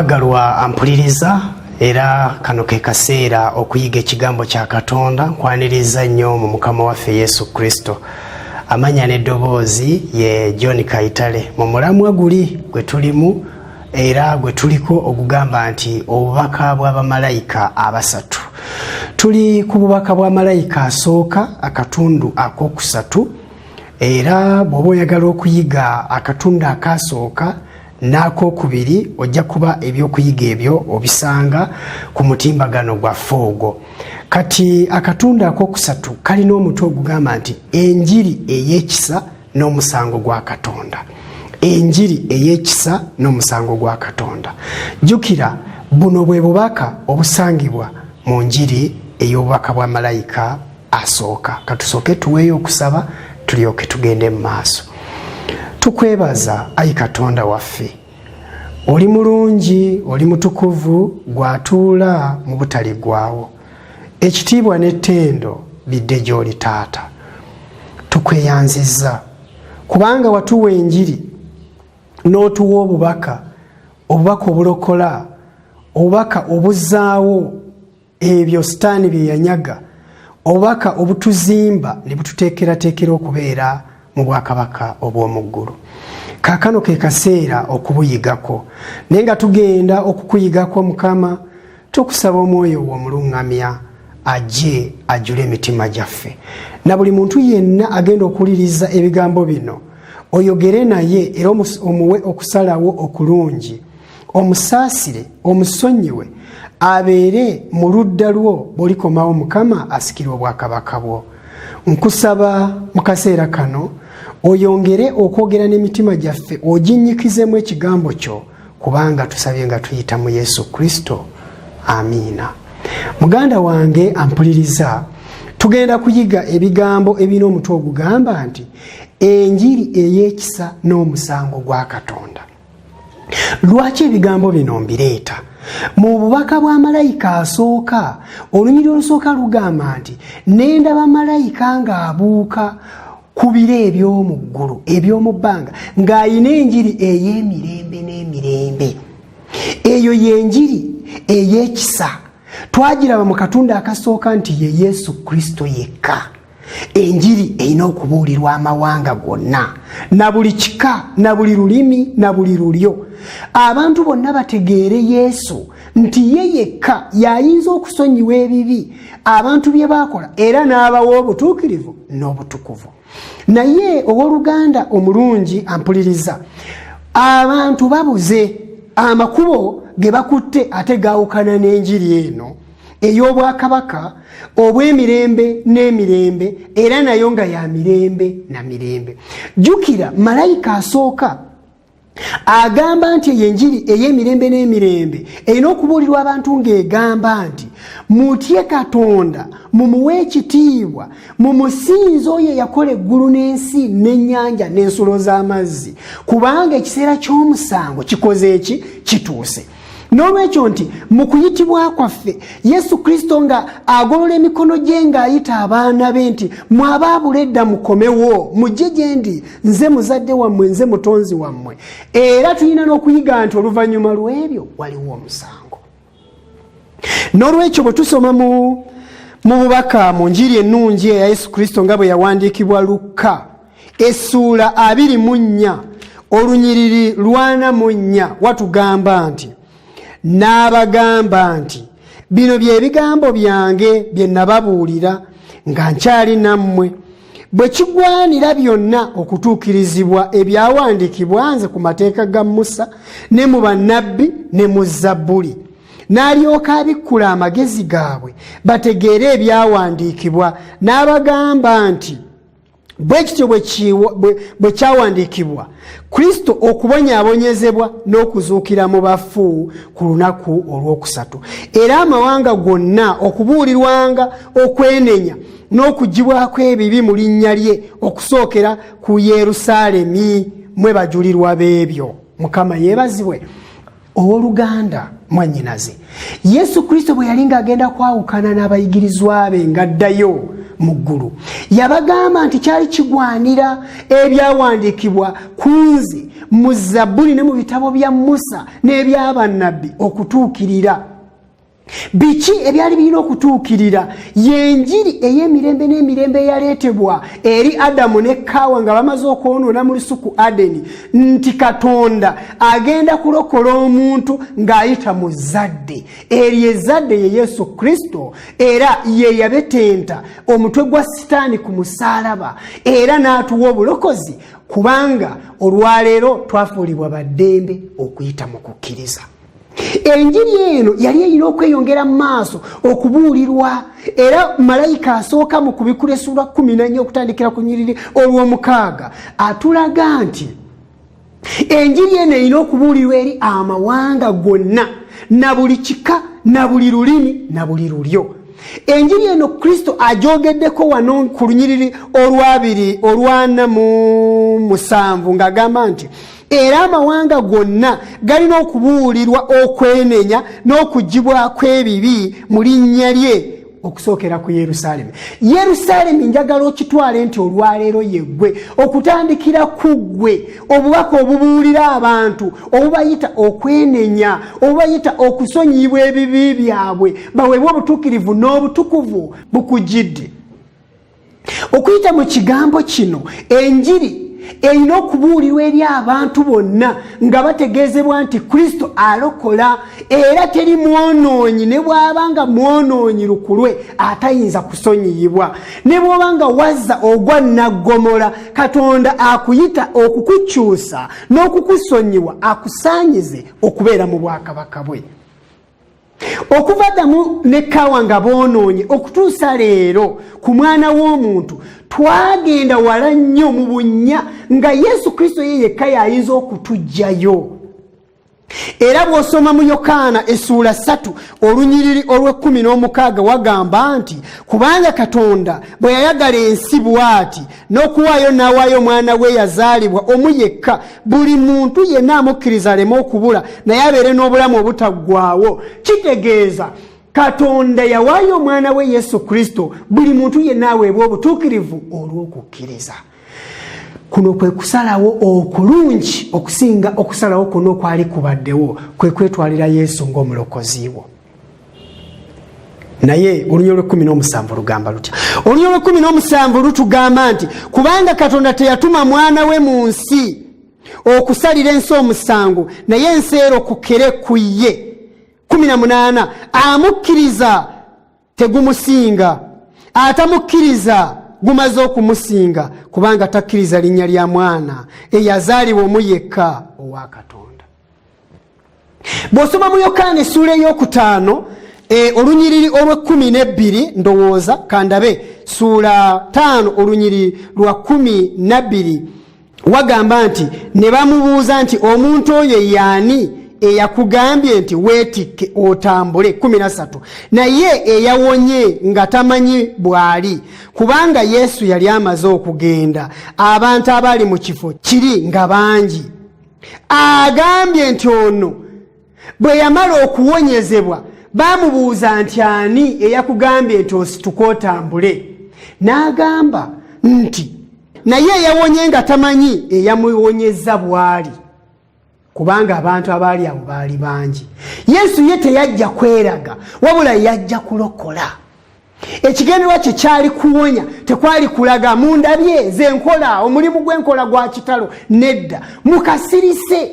Mwagalwa ampuliriza era kano ke kaseera okuyiga ekigambo kya Katonda nkwaniriza nnyo mu Mukama waffe Yesu Kristo. Amanya n'eddoboozi ye John Kayitale mu mulamwa guli gwe tulimu era gwe tuliko okugamba nti obubaka bw'abamalayika abasatu. Tuli ku bubaka bwa malayika asooka akatundu akokusatu era bw'oba oyagala okuyiga akatundu akasooka n'akokubiri ojja kuba ebyokuyiga ebyo obisanga ku mutimbagano gwa Fogo. Kati akatundu akokusatu kalina omutwe ogugamba nti enjiri ey'ekisa n'omusango gwa Katonda. Enjiri ey'ekisa n'omusango gwa Katonda. Jjukira buno bwe bubaka obusangibwa mu njiri ey'obubaka bwa malayika asooka. Katusooke tuweeyo okusaba tulyoke tugende mu maaso. Tukwebaza ayi Katonda waffe. Oli mulungi, oli mutukuvu, gwatuula mu butali gwawo. Ekitiibwa n'ettendo bidde gy'oli Taata. Tukweyanziza kubanga watuwa enjiri n'otuwa obubaka obulokola, obubaka obuzzaawo ebyo Sitaani bye yanyaga, obubaka obutuzimba ne bututeekerateekera okubeera mu bwakabaka obw'omu ggulu. Kaakano ke kaseera okubuyigako. Naye nga tugenda okukuyigako Mukama, tukusaba Omwoyo wo omuluŋŋamya ajje ajjule emitima gyaffe. Na buli muntu yenna agenda okuwuliriza ebigambo bino oyogere naye era omuwe okusalawo okulungi, omusaasire, omusonyiwe, abeere mu ludda lwo bw'olikomawo Mukama asikire obwakabaka bwo. Nkusaba mu kaseera kano oyongere okwogera n'emitima gyaffe, oginnyikizemu ekigambo kyo kubanga tusabye nga tuyita mu Yesu Kristo. Amiina. Muganda wange ampuliriza, tugenda kuyiga ebigambo ebina omutwe ogugamba nti enjiri ey'ekisa n'omusango gwa Katonda. Lwaki ebigambo bino mbireeta? Mu bubaka bwa malayika asooka olunyiri olusooka lugamba nti nendaba malayika ng'abuuka ku bire eby'omu ggulu eby'omu bbanga ng'ayina enjiri ey'emirembe n'emirembe. Eyo y'enjiri ey'ekisa. Twagiraba mu katundu akasooka nti ye Yesu Kristo yekka. Enjiri erina okubuulirwa amawanga gonna, na buli kika, na buli lulimi, na buli lulyo. Abantu bonna bategeere Yesu nti ye yekka y'ayinza okusonyiwa ebibi abantu bye bakola era n'abawa obutuukirivu n'obutukuvu. Naye owooluganda omulungi ampuliriza, abantu babuze amakubo ge bakutte ate gaawukana n'enjiri eno ey'obwakabaka obw'emirembe n'emirembe era nayo nga ya mirembe na mirembe. Jjukira malayika asooka agamba nti enjiri ey'emirembe n'emirembe erina okubuulirwa abantu ng'egamba nti mutye Katonda, mumuwe ekitiibwa, mumusinze oyo yakola eggulu n'ensi n'ennyanja n'ensulo z'amazzi kubanga ekiseera ky'omusango kikoze eki? Kituuse. N'olwekyo nti mu kuyitibwa kwaffe Yesu Kristo nga agolola emikono gye ng'ayita abaana be nti mwabaabula edda mukomewo, mujje gye ndi, nze muzadde wammwe, nze mutonzi wammwe. Era tulina n'okuyiga nti oluvannyuma lw'ebyo waliwo omusango. N'olwekyo bwe tusoma mu bubaka mu njiri ennungi eya Yesu Kristo nga bwe yawandiikibwa Lukka essuula 24 olunyiriri 44 watugamba nti n'abagamba nti bino bye bigambo byange bye nababuulira nga nkyali nammwe, bwe kigwanira byonna okutuukirizibwa ebyawandiikibwa nze ku mateeka ga Musa ne mu bannabbi ne mu Zabbuli. N'alyoka abikkula amagezi gaabwe bategeere ebyawandiikibwa, n'abagamba nti bwe kityo bwe kyawandiikibwa Kristo okubonyaabonyezebwa n'okuzuukira mu bafu ku lunaku olwokusatu, era amawanga gonna okubuulirwanga okwenenya n'okugibwako ebibi mu linnya lye okusookera ku Yerusaalemi mwe bajulirwa b'ebyo. Mukama yeebazibwe. Owooluganda mwannyinaze, Yesu Kristo bwe yali ng'agenda kwawukana n'abayigirizwa be ng'addayo mu ggulu. Yabagamba nti kyali kigwanira ebyawandiikibwa ku nze mu Zabbuli ne mu bitabo bya Musa n'ebyabannabbi okutuukirira. Biki ebyali birina okutuukirira? Yenjiri ey'emirembe n'emirembe eyaleetebwa eri Adamu ne Kaawa nga bamaze okwonoona mu lusuku Adeni, nti Katonda agenda kulokola omuntu ng'ayita mu zadde. Eryo ezzadde ye Yesu Kristo, era ye yabetenta omutwe gwa Sitaani ku musaalaba, era n'atuwa obulokozi, kubanga olwaleero twafuulibwa baddembe okuyita mu kukkiriza. Enjiri eno yali erina okweyongera mu maaso okubuulirwa, era malayika asooka mu kubikula essula 14 okutandikira ku nnyiriri olw'omukaaga atulaga nti enjiri eno erina okubuulirwa eri amawanga gonna, na buli kika, na buli lulimi, na buli lulyo. Enjiri eno Kristo ajogeddeko wano ku lunyiriri olwana mu 7 ng'agamba nti era amawanga gonna galina okubuulirwa okwenenya n'okugibwako ebibi mu linnya lye okusookera ku Yerusaalemi. Yerusaalemi njagala okitwale nti olwaleero yeggwe, okutandikira ku ggwe, obubaka obubuulira abantu, obubayita okwenenya, obubayita okusonyiyibwa ebibi byabwe, baweebwe obutuukirivu n'obutukuvu bukujjidde. Okuyita mu kigambo kino, enjiri erina okubuulirwa eri abantu bonna nga bategeezebwa nti Kristo alokola, era teri mwonoonyi, ne bw'abanga mwonoonyi lukulwe atayinza kusonyiyibwa. Ne bw'obanga wazza ogwa naggomola, Katonda akuyita okukukyusa n'okukusonyiwa, akusaanyize okubeera mu bwakabaka bwe. Okuva Adamu ne Kaawa nga boonoonye okutuusa leero ku Mwana w'Omuntu, twagenda wala nnyo mu bunnya nga Yesu Kristo ye yekka y'ayinza okutuggyayo. Era bw'osoma mu Yokaana essula 3 olunyiriri olw'16 wagamba nti kubanga Katonda bwe yayagala ensi bw'ati n'okuwaayo n'awaayo omwana we yazaalibwa omu yekka, buli muntu yenna amukkiriza aleme okubula naye abeere n'obulamu obutaggwaawo. Kitegeeza Katonda yawaayo omwana we Yesu Kristo buli muntu yenna aweebwa obutuukirivu olw'okukkiriza. Kuno kwe kusalawo okulungi okusinga okusalawo kuno kwali kubaddewo, kwe kwetwalira Yesu ng'omulokozi wo. Naye olunyolo 17 lugamba lutya? Olunyolo 17 lutugamba nti kubanga Katonda teyatuma mwana we mu nsi okusalira ensi omusango, naye ensi erokokere ku ye. 18 amukkiriza tegumusinga, atamukkiriza gumaze okumusinga, kubanga takkiriza linnya lya mwana eyazaalibwa omu yekka owa Katonda. Bw'osoma mu Yokaana essula ey'okutaano olunyiriri olw'12 ndowooza kandabe ssula 5 olunyiriri lwa 12 wagamba nti ne bamubuuza nti omuntu oyo y'ani eyakugambye nti weetikke otambule? 13 naye eyawonye nga tamanyi bw'ali, kubanga Yesu yali amaze okugenda, abantu abaali mu kifo kiri nga bangi. Agambye nti ono bwe yamala okuwonyezebwa bamubuuza nti ani eyakugambye nti osituke otambule? N'agamba nti naye eyawonye nga tamanyi eyamuwonyezza bw'ali, kubanga abantu abaali abo baali bangi. Yesu ye teyajja kweraga, wabula yajja kulokola. Ekigendererwa kye kyali kuwonya, tekwali kulaga mundabye ze nkola, omulimu gw'enkola gwa kitalo. Nedda, mukasirise,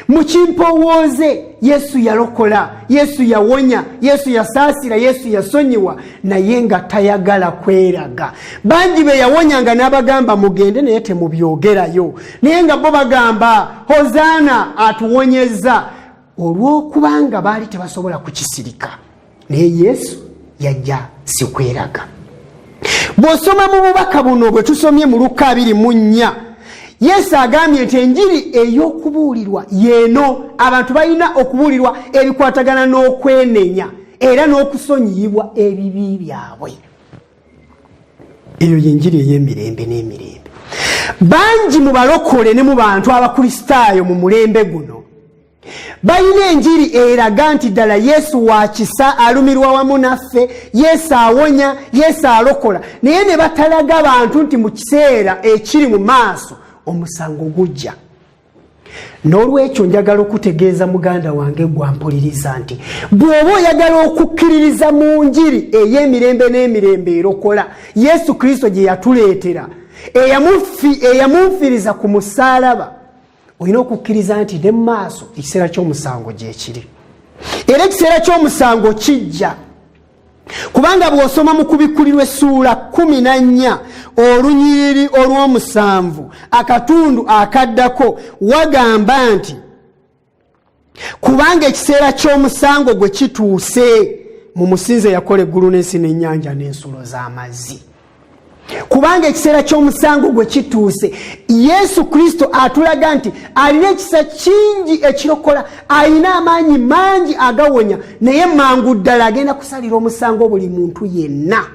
mukimpowooze. Yesu yalokola, Yesu yawonya, Yesu yasaasira, Yesu yasonyiwa, naye nga tayagala kweraga. Bangi be yawonyanga n'abagamba mugende naye temubyogerayo, naye nga bo bagamba Hozaana atuwonyezza, olw'okubanga baali tebasobola kukisirika. Naye Yesu yajja si kweraga. Bw'osoma mu bubaka buno bwe tusomye mu Luka 24, Yesu agambye nti enjiri ey'okubuulirwa yeeno, abantu balina okubuulirwa ebikwatagana n'okwenenya era n'okusonyiyibwa ebibi byabwe. Eyo yenjiri ey'emirembe n'emirembe. Bangi mu balokole ne mu bantu abakristaayo mu mulembe guno balina enjiri eraga nti ddala Yesu wa kisa, alumirwa wamu naffe, Yesu awonya, Yesu alokola, naye ne batalaga bantu nti mu kiseera ekiri mu maaso omusango gujja. N'olwekyo njagala okutegeeza muganda wange gwampuliriza nti bw'oba oyagala okukkiririza mu njiri ey'emirembe n'emirembe erokola Yesu Kristo gye yatuleetera, eyamunfiriza ku musaalaba, olina okukkiriza nti ne mu maaso ekiseera ky'omusango gyekiri, era ekiseera ky'omusango kijja. Kubanga bw'osoma mu Kubikkulirwa essuula 14 olunyiriri olw'omusanvu akatundu akaddako wagamba nti kubanga ekiseera ky'omusango gwe kituuse mu musinze yakola eggulu n'ensi n'ennyanja n'ensulo z'amazzi. Kubanga ekiseera ky'omusango gwe kituuse, Yesu Kristo atulaga nti alina ekisa kingi ekirokola, alina amaanyi mangi agawonya, naye mangu ddala agenda kusalira omusango buli muntu yenna.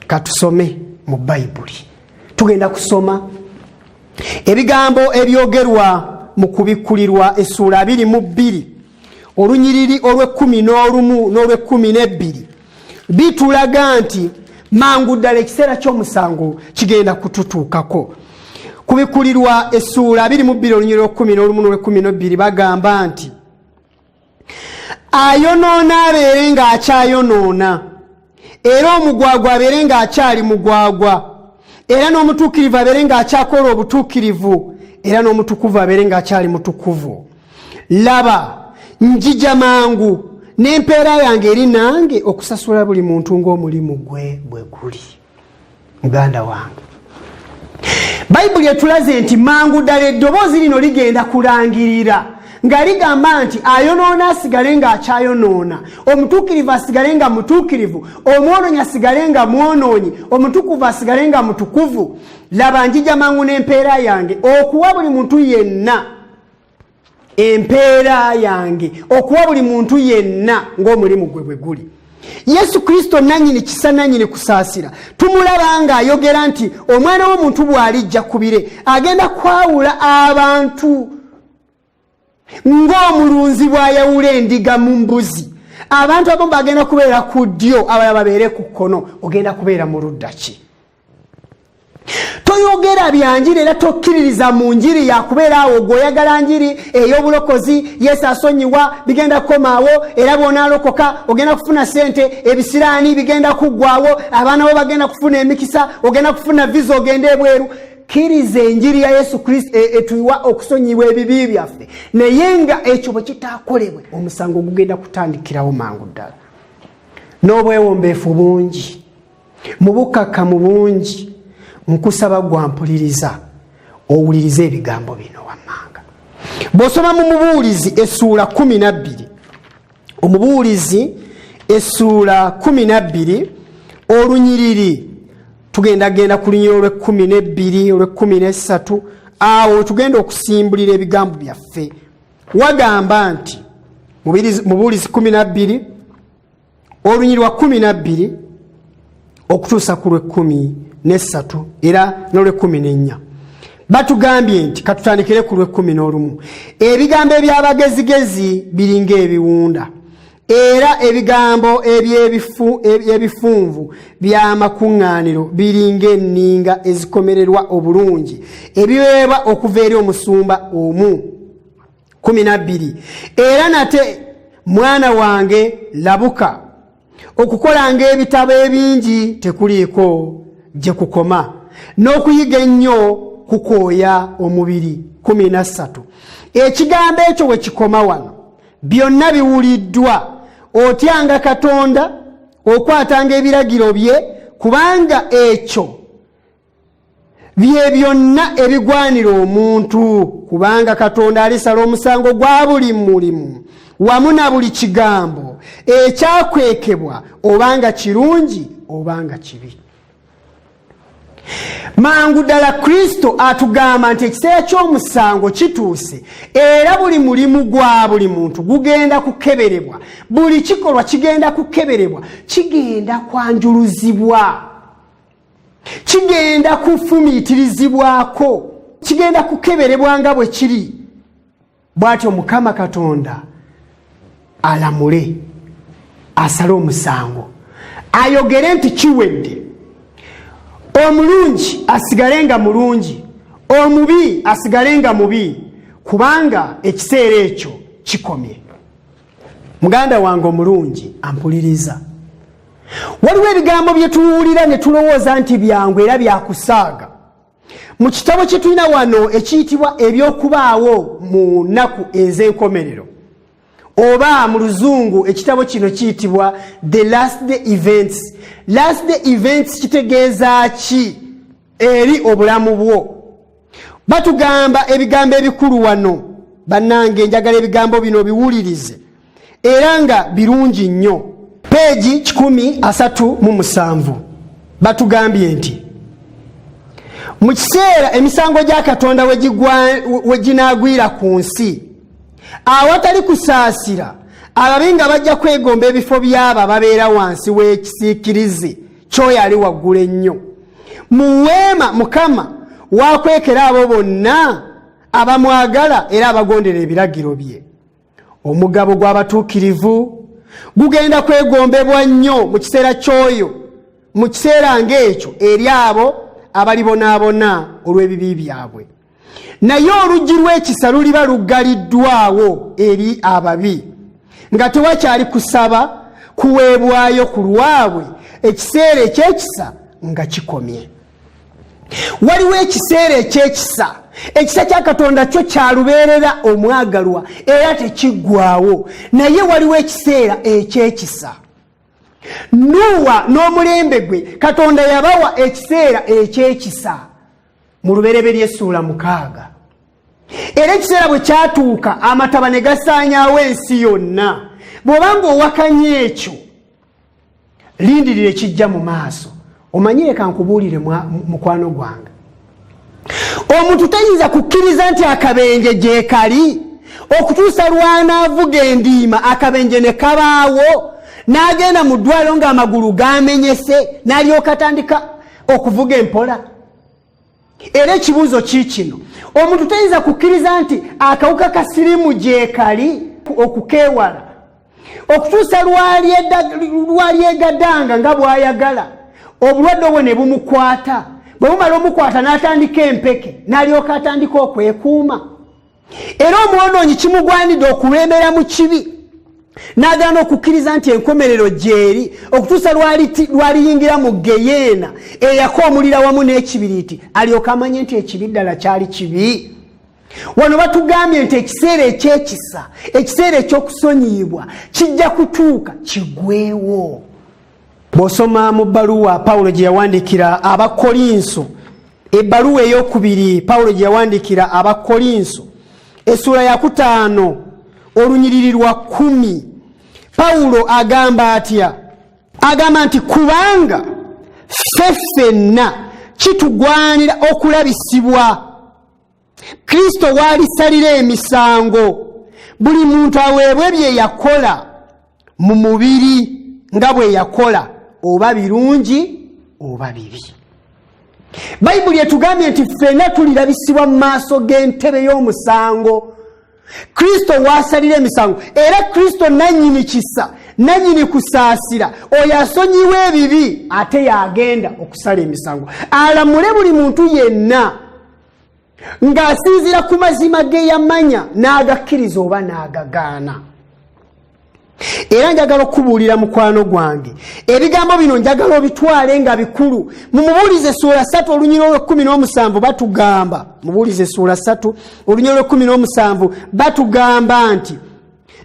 Katusome mu Bayibuli. Tugenda kusoma ebigambo ebyogerwa mu Kubikkulirwa essuula 22 olunyiriri olw'11 n'olw'12 bitulaga nti mangu ddala ekiseera ky'omusango kigenda kututuukako. Kubikkulirwa essuula 22 olunyiriri olw'11 n'olw'12 bagamba nti ayonoona abeere ng'akyayonoona, era omugwagwa abeere ng'akyali mugwagwa, era n'omutuukirivu abeere ng'akyakola obutuukirivu, era n'omutukuvu abeere ng'akyali mutukuvu. Laba njija mangu, n'empeera yange eri nange okusasula buli muntu ng'omulimu gwe bwe guli. Muganda wange, Bayibuli etulaze nti mangu ddala eddoboozi lino ligenda kulangirira nga ligamba nti ayonoona asigale ng'akyayonoona, omutuukirivu asigale nga mutuukirivu, omwonoonyi asigale nga mwonoonyi, omutukuvu asigale nga mutukuvu. Laba njija mangu n'empeera yange okuwa buli muntu yenna empeera yange, okuwa buli muntu yenna ng'omulimu gwe bwe guli. Yesu Kristo nannyini kisa, nannyini kusaasira, tumulaba ng'ayogera nti omwana w'omuntu bw'alijja ku bire agenda kwawula abantu ng'omulunzi bw'ayawula endiga mu mbuzi. Abantu abamu bagenda kubeera ku ddyo, abalala babeere ku kkono. Ogenda kubeera mu ludda ki? Toyogera bya njiri era tokkiririza mu njiri yakubeera awo gw'oyagala njiri ey'obulokozi, Yesu asonyiwa, bigenda kukomaawo, era bw'onaalokoka ogenda kufuna sente, ebisiraani bigenda kuggwaawo, abaana bo bagenda kufuna emikisa, ogenda kufuna visa ogenda ebweru. Kkiriza enjiri ya Yesu Kristo etuwa okusonyibwa ebibi byaffe, naye nga ekyo bwe kitaakolebwe omusango gugenda kutandikirawo mangu ddala. N'obwewombeefu bungi, mu bukkakkamu bungi, nkusaba gwampuliriza owulirize ebigambo bino wammanga. Bw'osoma mu Mubuulizi essuula 12, Omubuulizi essuula 12 olunyiriri, tugenda ku lunyiriri olw'12 olw'13, awo tugenda okusimbulira ebigambo byaffe. Wagamba nti Mubuulizi 12 olunyiriri lwa 12 okutuusa ku lw'13 era n'olw'14 batugambye nti katutandikire ku lw'11, ebigambo eby'abagezigezi biringa ebiwunda, era ebigambo ebyebifunvu by'amakuŋŋaaniro biringa enninga ezikomererwa obulungi ebiweebwa okuva eri omusumba omu. 12 Era nate mwana wange labuka, okukolanga ebitabo ebingi tekuliiko gye kukoma, n'okuyiga ennyo kukooya omubiri. 13 Ekigambo ekyo bwe kikoma wano, byonna biwuliddwa, otyanga Katonda, okwatanga ebiragiro bye, kubanga ekyo bye byonna ebigwanira omuntu, kubanga Katonda alisala omusango gwa buli mulimu wamu na buli kigambo ekyakwekebwa, obanga kirungi obanga kibi. Mangu ddala Kristo atugamba nti ekiseera ky'omusango kituuse, era buli mulimu gwa buli muntu gugenda kukeberebwa, buli kikolwa kigenda kukeberebwa, kigenda kwanjuluzibwa, kigenda kufumiitirizibwako, kigenda kukeberebwa nga bwe kiri. bw'atyo Mukama Katonda alamule asale omusango ayogere nti kiwedde, omulungi asigale nga mulungi, omubi asigale nga mubi, kubanga ekiseera ekyo kikomye. Muganda wange omulungi ampuliriza, waliwo ebigambo bye tuwulira ne tulowooza nti byangu era byakusaaga. Mu kitabo kye tulina wano ekiyitibwa ebyokubaawo mu nnaku ez'enkomerero, oba mu luzungu ekitabo kino kiyitibwa The Last Day Events. Last Day Events kitegeeza ki eri obulamu bwo? Batugamba ebigambo ebikulu wano. Bannange njagala ebigambo bino biwulirize era nga birungi nnyo. Peegi 137 batugambye nti mu kiseera emisango gya Katonda we ginaagwira ku nsi, awatali kusaasira, ababi nga bajja kwegomba ebifo by'abo ababeera wansi w'ekisiikirize ky'oyo ali waggulu ennyo. Mu weema Mukama waakwekera abo bonna abamwagala era abagondera ebiragiro bye. Omugabo gw'abatuukirivu gugenda kwegombebwa nnyo mu kiseera ky'oyo, mu kiseera ng'ekyo eri abo abalibonaabona olw'ebibi byabwe. Naye oluggi lw'ekisa luliba luggaliddwawo eri ababi, nga tewakyali kusaba kuweebwayo ku lwabwe, ekiseera eky'ekisa nga kikomye. Waliwo ekiseera eky'ekisa, ekisa kya Katonda kyo kyalubeerera omwagalwa era tekiggwaawo, naye waliwo ekiseera eky'ekisa. Nuwa n'omulembe gwe Katonda yabawa ekiseera eky'ekisa mu Lubereberye Essuula 6. Era ekiseera bwe kyatuuka amataba ne gasaanyaawo ensi yonna. Bw'obanga owakanye ekyo, lindirire kijja mu maaso. Omanyire kankubuulire mukwano gwange, omuntu tayinza kukkiriza nti akabenje gye kali okutuusa lwanaavuga endiima akabenje ne kabaawo, n'agenda mu ddwaliro ng'amagulu gamenyese, n'alyoka atandika okuvuga empola. Era ekibuuzo kikino, omuntu tayinza kukkiriza nti akawuka ka sirimu gye kali okukeewala okutuusa lwalyegaddanga nga bw'ayagala, obulwadde obwo ne bumukwata. Bwe bumala omukwata n'atandika empeke, n'alyoka atandika okwekuuma. Era omwonoonyi kimugwanidde okulembera mu kibi, n'agaana okukkiriza nti enkomerero gyeri okutuusa lwaliyingira mu geyeena eyakoomulira wamu n'ekibiriiti, alyoka amanye nti ekibi ddala kyali kibi. Wano batugambye nti ekiseera eky'ekisa, ekiseera eky'okusonyiyibwa kijja kutuuka kigwewo. Bw'osoma mu bbaluwa Pawulo gye yawandiikira Abakolinso, ebbaluwa ey'okubiri Pawulo gye yawandiikira Abakolinso, essuula ya 5 olunyiriri lwa 10, Pawulo agamba atya? Agamba nti kubanga ffe ffenna kitugwanira okulabisibwa Kristo w'alisalira emisango, buli muntu aweebwe bye yakola mu mubiri nga bwe yakola, oba birungi oba bibi. Bayibuli etugambye nti ffenna tulirabisibwa mu maaso g'entebe y'omusango, Kristo w'asalira emisango. Era Kristo nannyini kisa, nannyini kusaasira, oyo asonyiwa ebibi ate yagenda okusala emisango, alamule buli muntu yenna ng'asinziira ku mazima ge yamanya n'agakkiriza oba n'agagaana. Era njagala okubuulira mukwano gwange, ebigambo bino njagala obitwale nga bikulu. Mumubuulize Essuula 3 olunyiriri lw'17 batugamba, mubuulize Essuula 3 olunyiriri lw'17 batugamba nti,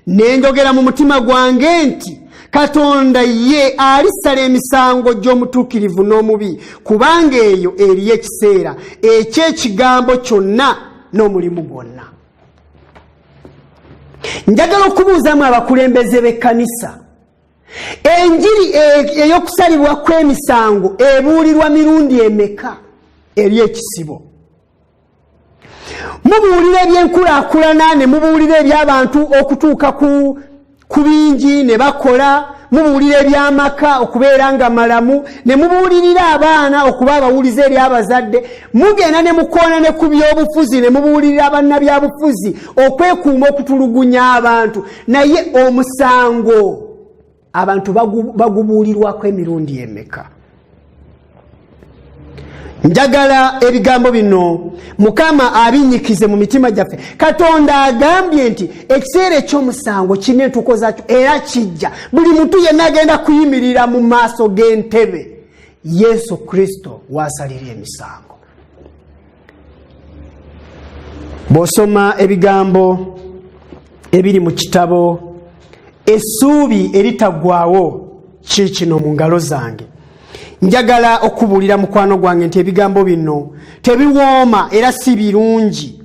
nenjogera mu mutima gwange nti Katonda ye alisala emisango gy'omutuukirivu n'omubi, kubanga eyo eriyo ekiseera eky'ekigambo kyonna n'omulimu gwonna. Njagala okubuuzamu abakulembeze b'ekkanisa, enjiri ey'okusalibwa kw'emisango ebuulirwa mirundi emeka eri ekisibo? Mubuulira ebyenkulaakulana ne mubuulira eby'abantu okutuuka ku bingi ne bakola, mubuulira ebyamaka okubeera nga malamu, ne mubuulirira abaana okuba abawulize eri abazadde, mugenda ne mukoona ne ku byobufuzi ne mubuulirira bannabyabufuzi okwekuuma okutulugunya abantu. Naye omusango abantu bagubuulirwako emirundi emeka? Njagala ebigambo bino Mukama abinyikize mu mitima gyaffe. Katonda agambye nti ekiseera eky'omusango kirina entuuko zaakyo era kijja. Buli muntu yenna agenda kuyimirira mu maaso g'entebe Yesu Kristo waasalira emisango. Bw'osoma ebigambo ebiri mu kitabo Essuubi Eritaggwaawo kiikino mu ngalo zange, njagala okubuulira mukwano gwange nti ebigambo bino tebiwooma era si birungi.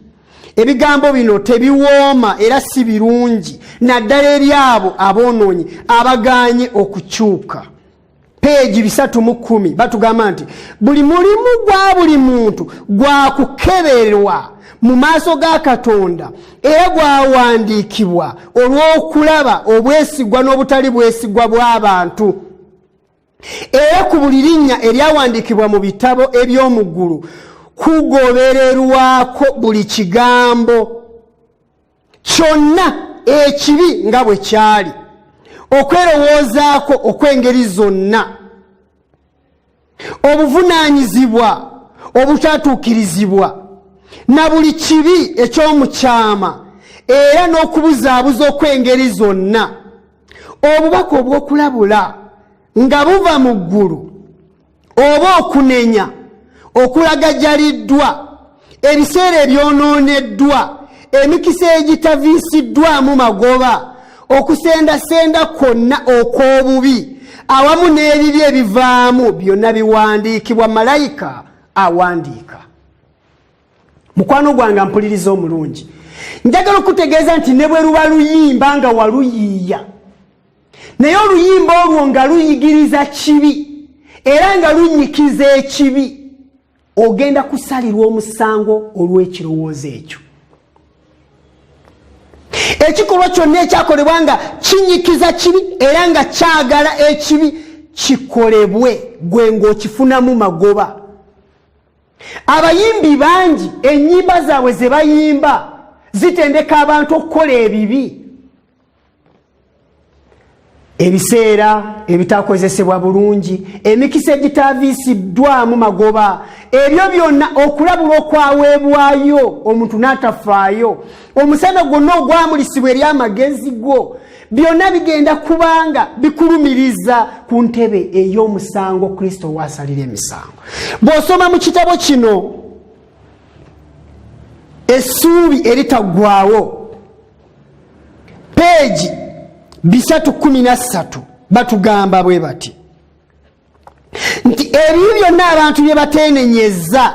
Ebigambo bino tebiwooma era si birungi naddala eri abo aboonoonyi abaganye okukyuka. Peegi 310 batugamba nti buli mulimu gwa buli muntu gwa kukeberwa mu maaso ga Katonda era gwawandiikibwa olw'okulaba obwesigwa n'obutali bwesigwa bw'abantu. Era ku buli linnya eryawandiikibwa mu bitabo eby'omu ggulu kugobererwako buli kigambo kyonna ekibi nga bwe kyali, okwerowoozaako okw'engeri zonna, obuvunaanyizibwa obutatuukirizibwa na buli kibi eky'omukyama, era n'okubuzaabuza okw'engeri zonna, obubaka obw'okulabula nga buva mu ggulu, oba okunenya okulagajjaliddwa, ebiseera ebyonooneddwa, emikisa egitaviisiddwamu magoba, okusendasenda kwonna okw'obubi awamu n'ebibi ebivaamu, byonna biwandiikibwa malayika awandiika. Mukwano gwange mpuliriza omulungi, njagala okutegeeza nti ne bwe luba luyimba nga waluyiiya, naye oluyimba olwo nga luyigiriza kibi era nga lunyikiza ekibi, ogenda kusalirwa omusango olw'ekirowoozo ekyo. Ekikolwa kyonna ekyakolebwa nga kinyikiza kibi era nga kyagala ekibi kikolebwe, gwe ng'okifunamu magoba. Abayimbi bangi ennyimba zaabwe ze bayimba zitendeka abantu okukola ebibi. Ebiseera ebitakozesebwa bulungi, emikisa egitaviisiddwamu magoba, ebyo byonna, okulabula okwaweebwayo omuntu n'atafaayo, omusana gwonna ogwamulisibwa eri amagezi go, byonna bigenda kubanga bikulumiriza ku ntebe ey'omusango Kristo waasalira emisango. Bw'osoma mu kitabo kino Essuubi Eritaggwaawo peegi 313 batugamba bwe bati nti ebyo byonna abantu bye bateenenyeza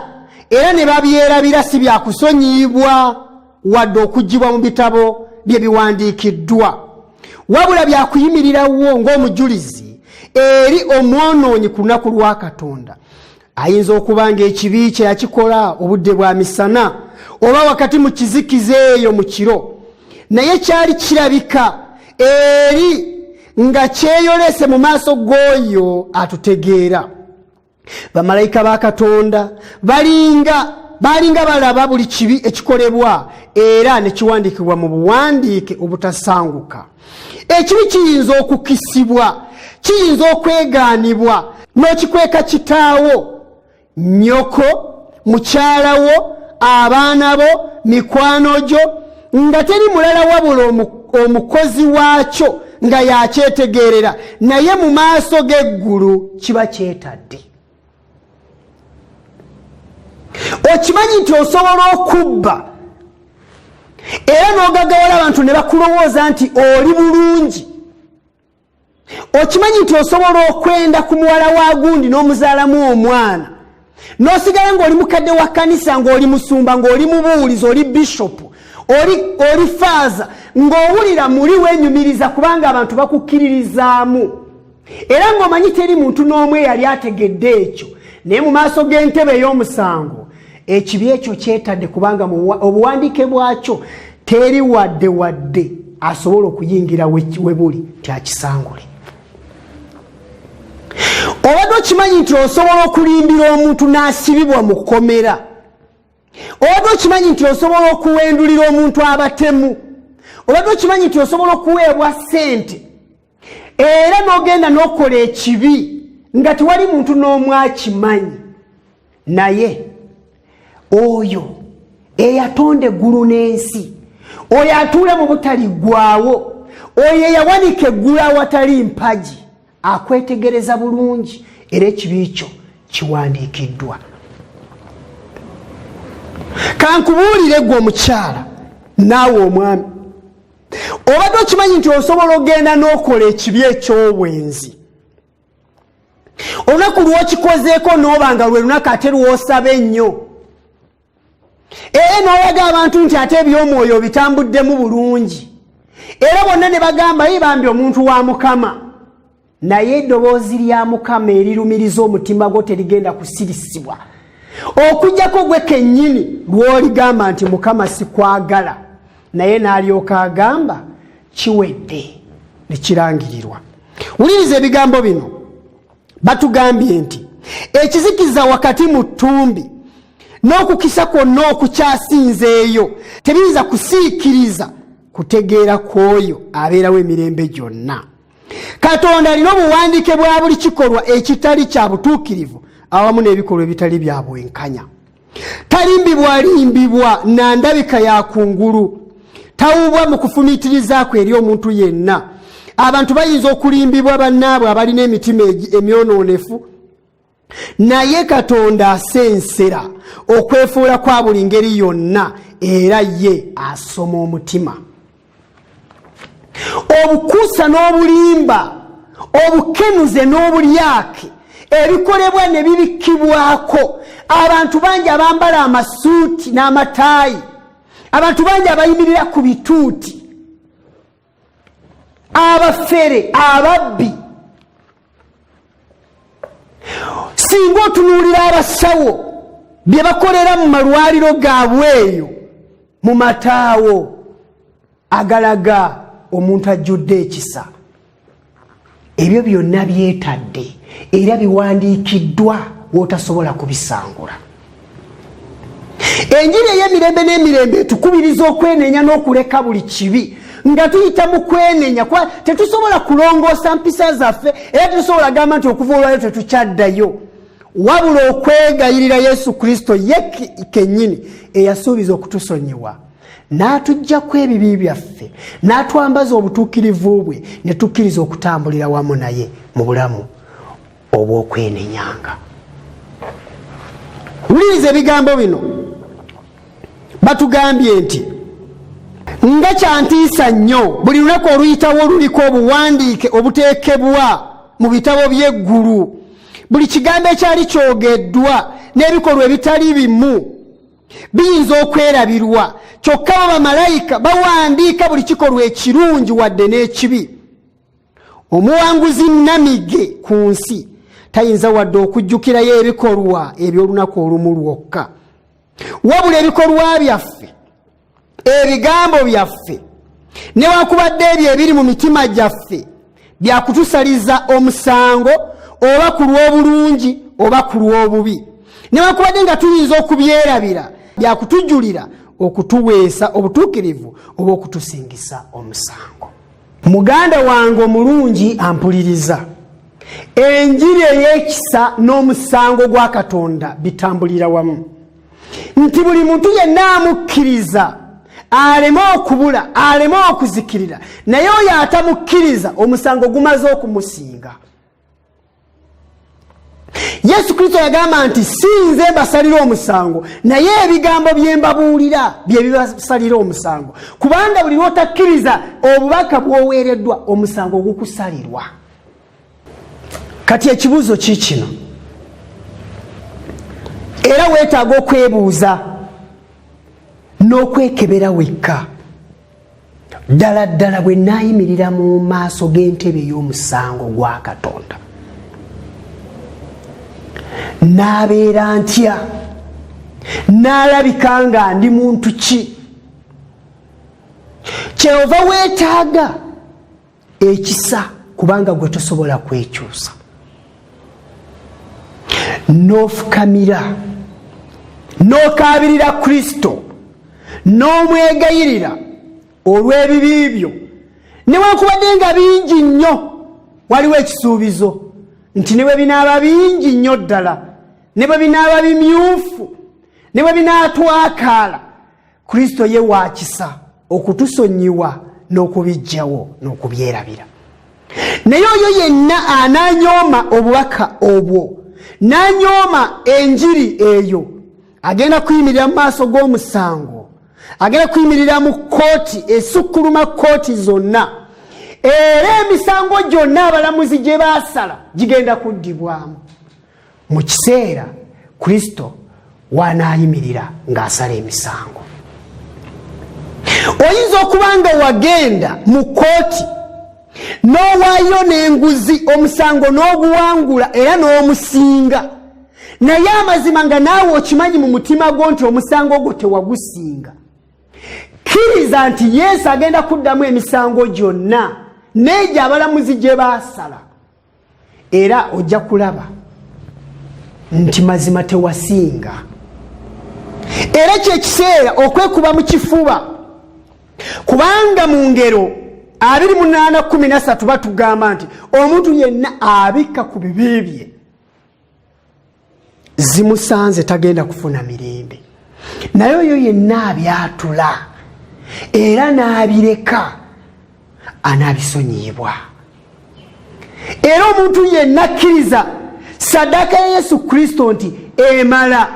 era ne babyerabira si byakusonyiyibwa wadde okuggibwa mu bitabo bye biwandiikiddwa, wabula byakuyimirirawo ng'omujulizi eri omwonoonyi ku lunaku lwa Katonda. Ayinza okuba ng'ekibi kye yakikola obudde bwa misana oba wakati mu kizikiza eyo mu kiro, naye kyali kirabika eri nga kyeyolese mu maaso g'oyo atutegeera. Bamalayika ba Katonda balinga balaba buli kibi ekikolebwa era ne kiwandiikibwa mu buwandiike obutasanguka. Ekibi kiyinza okukisibwa, kiyinza okwegaanibwa, n'okikweka kitaawo, nnyoko, mukyalawo, abaana bo, mikwano gyo, nga teri mulala wabula omukozi waakyo nga yakyetegeerera, naye mu maaso g'eggulu kiba kyetadde. Okimanyi nti osobola okubba era n'ogagawala abantu ne bakulowooza nti oli bulungi. Okimanyi nti osobola okwenda ku muwala wa gundi n'omuzaalamu omwana, n'osigala ng'oli mukadde wa kkanisa, ng'oli musumba, ng'oli mubuulizi, oli bishopu, oli faaza, ng'owulira muli wenyumiriza kubanga abantu bakukkiririzaamu, era ng'omanyi teri muntu n'omu eyali ategedde ekyo, naye mu maaso g'entebe ey'omusango ekibi ekyo kyetadde kubanga obuwandiike bwakyo teri wadde asobola okuyingira we buli tyakisangule. obadde okimanyi nti osobola okulimbira omuntu n'asibibwa mu kkomera? Obadde okimanyi nti osobola okuwendulira omuntu abatemu? Obadde okimanyi nti osobola okuweebwa ssente era n'ogenda n'okola ekibi nga tewali muntu n'omu akimanyi? Naye oyo eyatonda eggulu n'ensi, oyo atuula mu butaliggwaawo, oyo eyawanika eggulu awatali mpagi, akwetegereza bulungi era ekibi kyo kiwandiikiddwa. Kankubuulire gwe omukyala naawe omwami, obadde okimanyi nti osobola ogenda n'okola ekibi eky'obwenzi, olunaku lw'okikozeeko n'oba nga lwe lunaku ate lw'osaba ennyo, era n'olaga abantu nti ate eby'omwoyo bitambuddemu bulungi, era bonna ne bagamba ye bambi omuntu wa Mukama, naye eddoboozi lya Mukama erirumiriza omutima gwo terigenda kusirisibwa, okujjako gwe kennyini lw'oligamba nti Mukama sikwagala, naye n'alyoka agamba kiwedde ne kirangirirwa. Wuliriza ebigambo bino. Batugambye nti ekizikiza wakati mu ttumbi n'okukisa kwonna okukyasinzeeyo tebiyinza kusiikiriza kutegeera kw'oyo abeerawo emirembe gyonna. Katonda alina obuwandiike bwa buli kikolwa ekitali kya butuukirivu awamu n'ebikolwa ebitali bya bwenkanya. Talimbibwalimbibwa na ndabika ya kungulu, tawubwa mu kufumiitiriza kwe eri omuntu yenna. Abantu bayinza okulimbibwa bannaabwe abalina emitima emyonoonefu, naye Katonda asensera okwefuula kwa buli ngeri yonna, era ye asoma omutima. Obukuusa n'obulimba, obukenuze n'obulyake ebikolebwa ne bibikkibwako abantu bangi abambala amasuuti n'amataayi, abantu bangi abayimirira ku bituuti, abafere, ababbi. Singa otunuulira abasawo bye bakolera mu malwaliro gaabwe eyo mu mataawo agalaga omuntu ajjudde ekisa, ebyo byonna byetadde era biwandiikiddwa w'otasobola kubisangula. Enjiri ey'emirembe n'emirembe etukubiriza okwenenya n'okuleka buli kibi nga tuyita mu kwenenya, kwa tetusobola kulongoosa mpisa zaffe era tetusobola gamba nti okuva olwayo tetukyaddayo, wabula okwegayirira Yesu Kristo ye kennyini eyasuubiza okutusonyiwa n'atuggyako ebibi byaffe n'atwambaza obutuukirivu bwe ne tukkiriza okutambulira wamu naye mu bulamu obw'okwenenyanga. Wuliriza ebigambo bino. Batugambye nti nga kyantiisa nnyo buli lunaku oluyitawo oluliko obuwandiike obuteekebwa mu bitabo by'eggulu, buli kigambo ekyali kyogeddwa n'ebikolwa ebitali bimu biyinza okwerabirwa, kyokka bamalayika bawandiika buli kikolwa ekirungi wadde n'ekibi. Omuwanguzi namige ku nsi tayinza wadde okujjukirayo ebikolwa eby'olunaku olumu lwokka, wabula ebikolwa byaffe, ebigambo byaffe, newankubadde ebyo ebiri mu mitima gyaffe byakutusaliza omusango oba ku lw'obulungi oba ku lw'obubi, newankubadde nga tuyinza okubyerabira byakutujulira okutuweesa obutuukirivu oba okutusingisa omusango. Muganda wange omulungi ampuliriza, enjiri ey'ekisa n'omusango gwa Katonda bitambulira wamu, nti buli muntu yenna amukkiriza aleme okubula, aleme okuzikirira, naye oyo atamukkiriza omusango gumaze okumusinga. Yesu Kristo yagamba nti sinze mbasalira omusango, naye ebigambo bye mbabuulira bye bibasalira omusango, kubanga buli lw'otakkiriza obubaka bw'oweereddwa omusango gukusalirwa. Kati ekibuuzo kiikino, era weetaaga okwebuuza n'okwekebera wekka. Ddala ddala bwe naayimirira mu maaso g'entebe y'omusango gwa Katonda n'abeera ntya, n'alabika nga ndi muntu ki? Kyova weetaaga ekisa kubanga gwe tosobola kwekyusa. n'ofukamira n'okabirira Kristo n'omwegayirira olw'ebibi byo, newankubadde nga bingi nnyo, waliwo ekisuubizo nti ne bwe binaaba bingi nnyo ddala, ne bwe binaaba bimyufu, ne bwe binaatwakaala, Kristo ye waakisa okutusonyiwa n'okubijjawo n'okubyerabira. Naye oyo yenna ananyooma obubaka obwo, nanyooma enjiri eyo, agenda kuyimirira mu maaso g'omusango, agenda kuyimirira mu kooti esukkuluma kooti zonna, era emisango gyonna abalamuzi gye baasala gigenda kuddibwamu. Mu kiseera Kristo wanayimirira ng'asala emisango. Oyinza okuba nga wagenda mu kooti n'owaayo n'enguzi omusango n'oguwangula era n'omusinga, naye amazima nga naawe okimanyi mu mutima gwo nti omusango gwo tewagusinga, kkiriza nti Yesu agenda kuddamu emisango gyonna n'egyo abalamuzi gye baasala, era ojja kulaba nti mazima tewasinga. Era kyekiseera okwekuba mu kifuba, kubanga mu ngero 28:13 batugamba nti omuntu yenna abikka ku bibi bye zimusanze tagenda kufuna mirembe, naye oyo yenna abyatula era n'abireka anaabisonyiyibwa. Era omuntu yenna akkiriza saddaaka ya Yesu Kristo nti emala,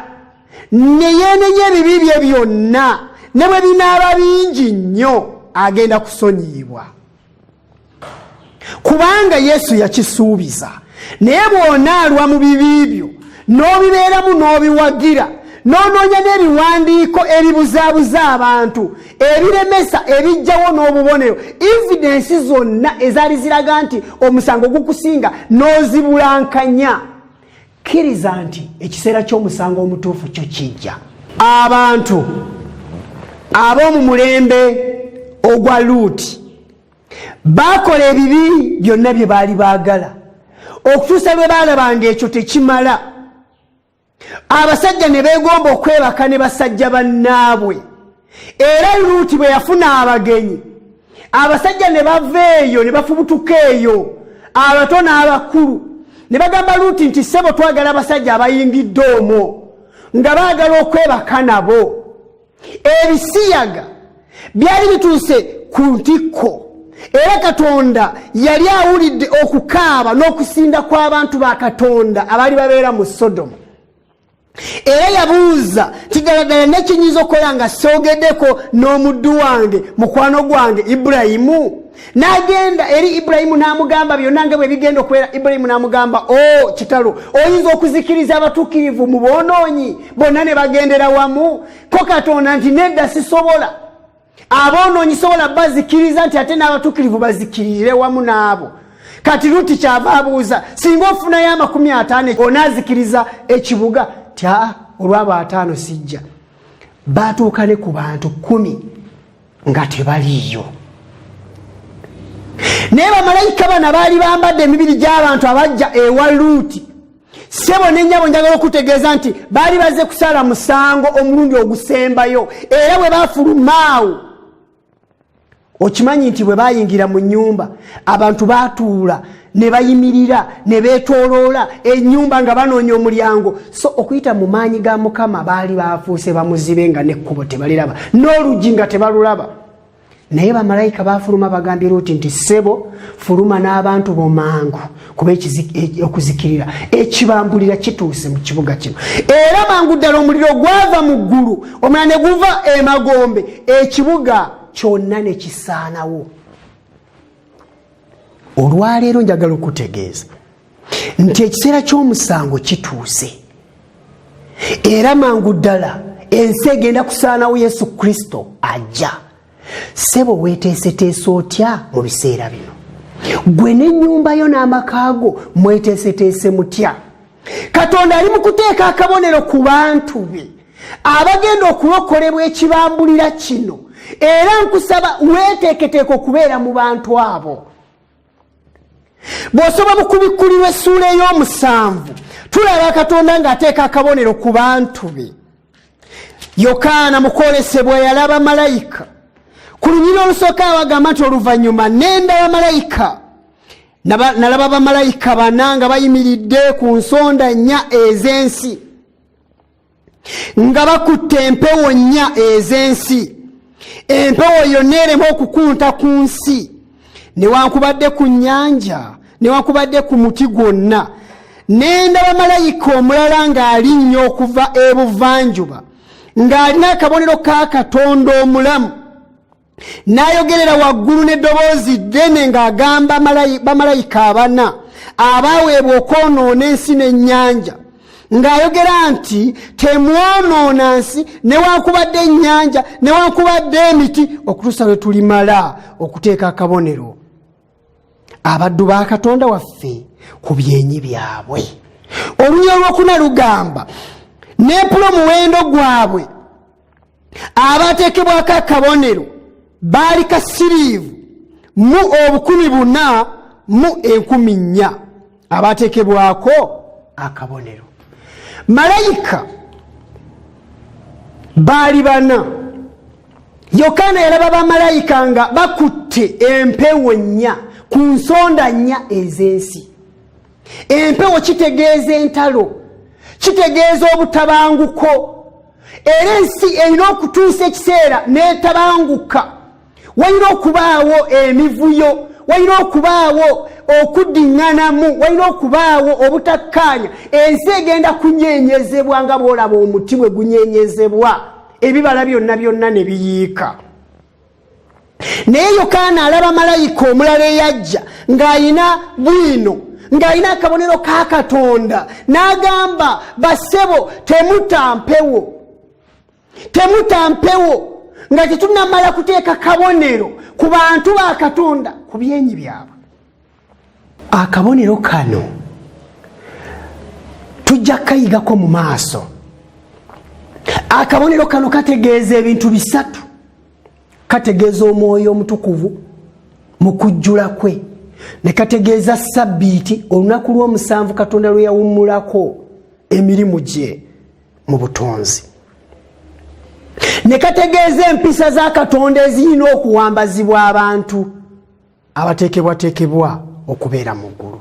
ne yeenenya ebibi bye byonna, ne bwe binaaba bingi nnyo agenda kusonyiyibwa, kubanga Yesu yakisuubiza. Naye bw'onaalwa mu bibi byo n'obibeeramu n'obiwagira, n'onoonya n'ebiwandiiko ebibuzaabuza abantu, ebiremesa, ebijjawo n'obubonero, evidensi zonna ezaali ziraga nti omusango gukusinga, n'ozibulankanya, kkiriza nti ekiseera ky'omusango omutuufu kyo kijja. Abantu ab'omu mulembe ogwa Luuti bakola ebibi byonna bye baali baagala, okutuusa lwe baalabanga ekyo tekimala. Abasajja ne beegomba okwebaka ne basajja bannaabwe, era Luuti bwe yafuna abagenyi, abasajja ne bava eyo ne bafubutuka eyo, abato n'abakulu, ne bagamba Luuti nti ssebo twagala abasajja abayingidde omwo nga baagala okwebaka nabo. Ebisiyaga byali bituuse ku ntikko, era Katonda yali awulidde okukaaba n'okusinda kw'abantu ba Katonda abaali babeera mu Sodomu. Era yabuuza nti ddala nekinyiza okukola nga soogeddeko n'omuddu wange mukwano gwange Ibulayimu? N'agenda eri Ibulayimu n'amugamba byonna nga bwe bigenda okubeera. Ibulayimu n'amugamba, o kitalo, oyinza okuzikiriza abatuukirivu mu boonoonyi bonna ne bagendera wamu? Ko Katonda nti nedda sisobola. Aboonoonyi sobola bazikiriza nti ate n'abatuukirivu bazikirire wamu n'abo. Kati Luuti kyava abuuza, singa ofunayo 50 onaazikiriza ekibuga? Tya olwabo 5 sijja. Baatuuka ne ku bantu 10 nga tebaliiyo. Naye bamalayika bana baali bambadde emibiri gy'abantu abajja ewa Luuti. Ssebo n'ennyabo njagala okutegeeza nti baali bazze kusala musango omulundi ogusembayo, era bwe baafulumaawo okimanyi nti bwe bayingira mu nnyumba abantu baatuula ne bayimirira ne beetooloola ennyumba nga banoonya omulyango. So okuyita mu maanyi ga Mukama baali baafuuse bamuzibe nga n'ekkubo tebaliraba, n'oluggi nga tebalulaba. Naye bamalayika baafuluma bagambye Luuti nti ssebo fuluma n'abantu bomangu kuba okuzikirira ekibambulira kituuse mu kibuga kino. Era mangu ddala omuliro gwava mu ggulu, omulala ne guva emagombe, ekibuga kyonna ne kisaanawo. Olwaleero njagala okutegeeza nti ekiseera ky'omusango kituuse, era mangu ddala ensi egenda kusaanawo. Yesu Kristo ajja. Ssebo weeteeseteese otya mu biseera bino? Gwe n'ennyumba yo n'amakaago mweteeseteese mutya? Katonda ali mu kuteeka akabonero ku bantu be abagenda okulokolebwa ekibambulira kino, era nkusaba weeteeketeeke okubeera mu bantu abo. Bw'osoba bukubikkulirwa essuula ey'omusanvu tulaba Katonda ng'ateeka akabonero ku bantu be. Yokaana mukolesebwa yalaba malayika. Ku lunyiriri olusooka abagamba nti oluvannyuma n'endaba malayika. Nalaba bamalayika bana nga bayimiridde ku nsonda nnya ez'ensi, nga bakutte empewo nnya ez'ensi. Empewo yonna erema okukunta ku nsi, newankubadde ku nnyanja, newankubadde ku muti gwonna. N'endaba malayika omulala ng'alinnye okuva ebuvanjuba, ng'alina akabonero ka Katonda omulamu. N'ayogerera waggulu n'eddoboozi ddene ng'agamba bamalayika abana abaaweebwa okwonoona ensi n'ennyanja, ng'ayogera nti temwonoona nsi newankubadde ennyanja newankubadde emiti okutuusa lwe tulimala okuteeka akabonero abaddu ba Katonda waffe ku byenyi byabwe. Olunya olwokuna lugamba n'empula omuwendo gwabwe abateekebwako akabonero baali kasiriivu mu 14,000 mu 4,000 abateekebwako akabonero. Malayika baali bana. Yokaana yalaba bamalayika nga bakutte empewo nnya ku nsonda nnya ez'ensi. Empewo kitegeeza entalo, kitegeeza obutabanguko. Era ensi erina okutuusa ekiseera n'etabanguka. Walina okubaawo emivuyo, walina okubaawo okuddiŋŋanamu, walina okubaawo obutakkaanya. Ensi egenda kunyeenyezebwa nga bw'olaba omuti bwe gunyeenyezebwa, ebibala byonna byonna ne biyiika. Naye Yokaana alaba malayika omulala eyajja ng'ayina bwino, ng'ayina akabonero ka Katonda, n'agamba bassebo temutampewo, temutampewo, nga tetunnamala kuteeka kabonero ku bantu ba Katonda ku byenyi byabwe. Akabonero kano tujja kayigako mu maaso. Akabonero kano kategeeza ebintu bisatu. Kategeeza omwoyo omutukuvu mu kujjula kwe, ne kategeeza Sabbiiti, olunaku lw'omusanvu Katonda lwe yawummulako emirimu gye mu butonzi. Ne kategeeza empisa za Katonda ezirina okuwambazibwa abantu abateekebwateekebwa okubeera mu ggulu.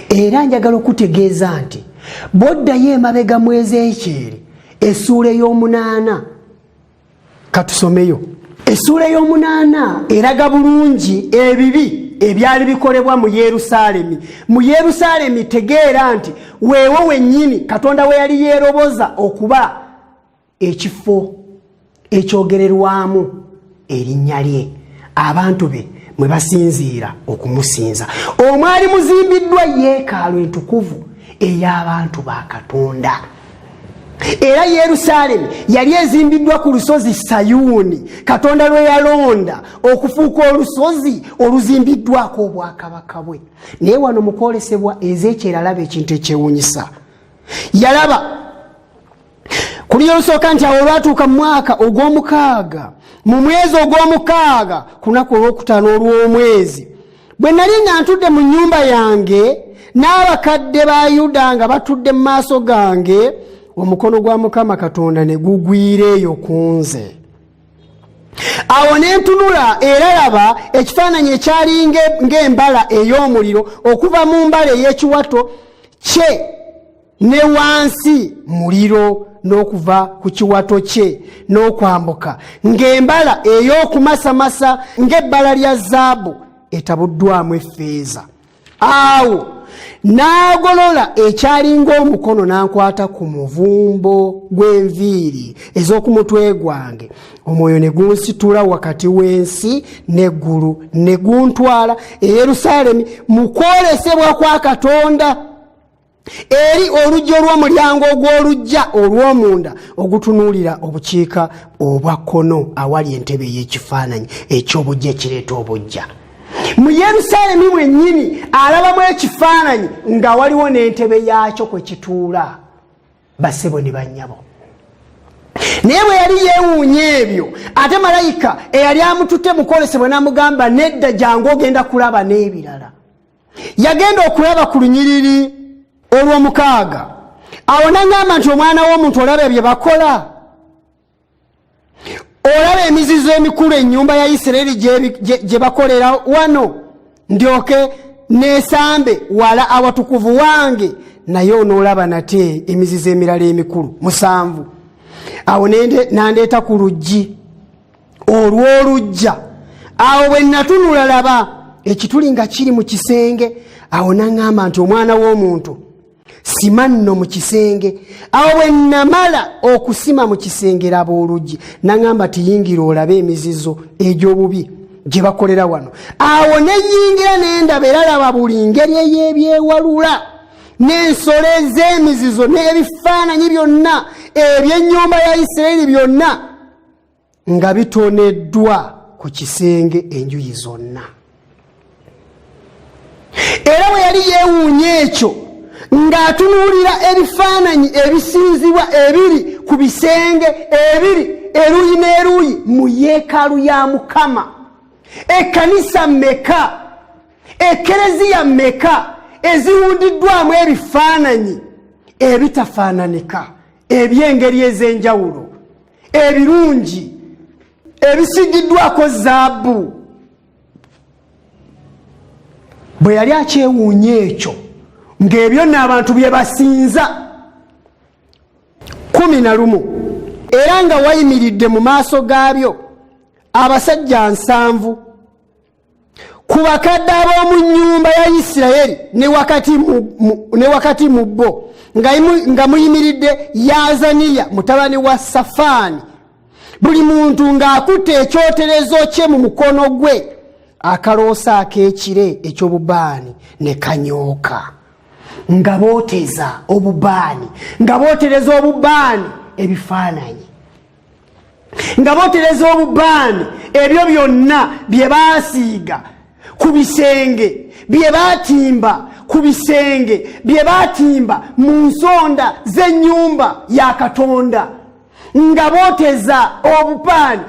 Era njagala okutegeeza nti bw'oddayo emabega mu Ezeekyeri essuula ey'omunaana, katusomeyo. Essuula ey'omunaana eraga bulungi ebibi ebyali bikolebwa mu Yerusaalemi. Mu Yerusaalemi tegeera nti weewo wennyini Katonda we yali yeeroboza okuba ekifo ekyogererwamu erinnya lye, abantu be mwe basinziira okumusinza. Omwali muzimbiddwa yeekaalu entukuvu ey'abantu ba Katonda. Era Yerusaalemi yali ezimbiddwa ku lusozi Sayuuni, Katonda lwe yalonda okufuuka olusozi oluzimbiddwako obwakabaka bwe. Naye wano mukwolesebwa Ezeekyeri alaba ekintu ekyewuunyisa. Yalaba ku lunya olusooka nti awo olwatuuka mu mwaka ogw'omukaaga, mu mwezi ogw'omukaaga ku lunaku olwokutaano olw'omwezi, bwe nali nga ntudde mu nnyumba yange n'abakadde ba Yuda nga batudde mu maaso gange, omukono gwa Mukama Katonda ne gugwira eyo ku nze. Awo ne ntunula era laba ekifaananyi ekyali ng'embala ey'omuliro okuva mu mbala ey'ekiwato kye ne wansi muliro, n'okuva ku kiwato kye n'okwambuka ng'embala ey'okumasamasa ng'ebbala lya zaabu etabuddwamu effeeza. Awo n'agolola ekyali ng'omukono n'ankwata ku muvumbo gw'enviiri ez'oku mutwe gwange. Omwoyo ne gunsitula wakati w'ensi n'eggulu, ne guntwala e Yerusaalemi mu kwolesebwa kwa Katonda eri olujja olw'omulyango ogw'oluggya olw'omunda ogutunuulira obukiika obwa kkono awali entebe ey'ekifaananyi eky'obujja ekireeta obujja. Mu Yerusaalemi mwennyini alabamu ekifaananyi nga waliwo n'entebe yaakyo kwe kituula, bassebo ne bannyabo. Naye bwe yali yeewuunya ebyo, ate malayika eyali amututte mukolesebwa n'amugamba nedda, jangu ogenda kulaba n'ebirala. Yagenda okulaba ku lunyiriri olw'omukaaga awo naŋŋamba nti omwana w'omuntu olaba bye bakola, olaba emizizo emikulu ennyumba ya Isirayiri gye bakolera wano, ndyoke neesambe wala awatukuvu wange, naye onoolaba nate emizizo emirala emikulu 7. Awo nandeeta ku luggi olw'olujja, awo bwe natunula laba ekituli nga kiri mu kisenge. Awo naŋŋamba nti omwana w'omuntu sima nno mu kisenge. Awo bwe namala okusima mu kisenge laba oluggi, naŋŋamba tiyingira olabe emizizo egy'obubi gye bakolera wano. Awo nenyingira nendaba era laba buli ngeri ey'ebyewalula n'ensolo ez'emizizo n'ebifaananyi byonna eby'ennyumba ya Isirayiri byonna nga bitoneddwa ku kisenge enjuyi zonna. Era bwe yali yeewuunya ekyo ng'atunuulira ebifaananyi ebisinzibwa ebiri ku bisenge ebiri eruuyi n'eruuyi mu yeekaalu ya Mukama, ekkanisa mmeka, ekereziya mmeka eziwundiddwamu ebifaananyi ebitafaananika eby'engeri ez'enjawulo ebirungi ebisigiddwako zaabu. Bwe yali akyewuunya ekyo ng'ebyo n'abantu bye basinza 11, era nga wayimiridde mu maaso gaabyo abasajja 7 ku bakadde ab'omu nnyumba ya Isirayiri ne wakati mu bo nga muyimiridde Yazaniya mutabani wa Safaani, buli muntu ng'akutte ekyoterezo kye mu mukono gwe, akaloosa ak'ekire eky'obubaani ne kanyooka, nga booteza obubaani, nga bootereza obubaani ebifaananyi, nga bootereza obubaani ebyo byonna bye baasiiga ku bisenge, bye baatimba ku bisenge, bye baatimba mu nsonda z'ennyumba ya Katonda, nga booteza obubaani